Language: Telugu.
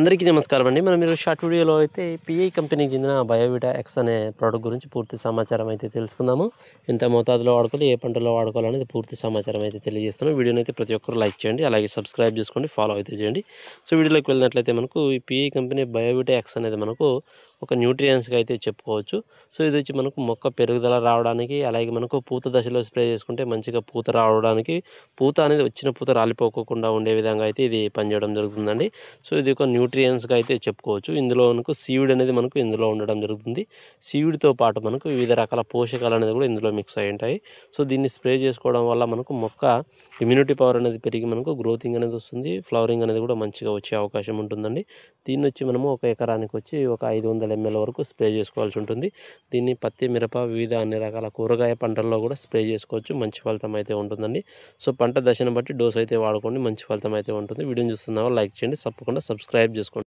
అందరికీ నమస్కారం అండి. మనం ఈరోజు షార్ట్ వీడియోలో అయితే పిఐ కంపెనీకి చెందిన బయోవిటా ఎక్స్ అనే ప్రోడక్ట్ గురించి పూర్తి సమాచారం అయితే తెలుసుకుందాము. ఎంత మోతాదులో వాడుకోవాలి, ఏ పంటలో వాడుకోవాలనేది పూర్తి సమాచారం అయితే తెలియజేస్తాను. వీడియోని అయితే ప్రతి ఒక్కరు లైక్ చేయండి, అలాగే సబ్స్క్రైబ్ చేసుకోండి, ఫాలో అయితే చేయండి. సో వీడియోలోకి వెళ్ళినట్లయితే మనకు ఈ పిఐ కంపెనీ బయోవిటా ఎక్స్ అనేది మనకు ఒక న్యూట్రియంట్స్గా అయితే చెప్పుకోవచ్చు. సో ఇది వచ్చి మనకు మొక్క పెరుగుదల రావడానికి, అలాగే మనకు పూత దశలో స్ప్రే చేసుకుంటే మంచిగా పూత రావడానికి, పూత అనేది వచ్చిన పూత రాలిపోకుండా ఉండే విధంగా అయితే ఇది పనిచేయడం జరుగుతుందండి. సో ఇది ఒక న్యూట్రియంట్స్గా అయితే చెప్పుకోవచ్చు. ఇందులో మనకు సీవిడ్ అనేది మనకు ఇందులో ఉండడం జరుగుతుంది. సీవిడ్తో పాటు మనకు వివిధ రకాల పోషకాలు అనేది కూడా ఇందులో మిక్స్ అయి ఉంటాయి. సో దీన్ని స్ప్రే చేసుకోవడం వల్ల మనకు మొక్క ఇమ్యూనిటీ పవర్ అనేది పెరిగి మనకు గ్రోతింగ్ అనేది వస్తుంది, ఫ్లవరింగ్ అనేది కూడా మంచిగా వచ్చే అవకాశం ఉంటుందండి. దీన్ని వచ్చి మనము ఒక ఎకరానికి వచ్చి ఒక 500 ml వరకు స్ప్రే చేసుకోవాల్సి ఉంటుంది. దీన్ని పత్తి, మిరప, వివిధ అన్ని రకాల కూరగాయ పంటల్లో కూడా స్ప్రే చేసుకోవచ్చు. మంచి ఫలితం అయితే ఉంటుందండి. సో పంట దశను బట్టి డోస్ అయితే వాడుకోండి, మంచి ఫలితం అయితే ఉంటుంది. వీడియోని చూస్తున్న వాళ్ళు లైక్ చేయండి, తప్పకుండా సబ్స్క్రైబ్ చేసుకోండి.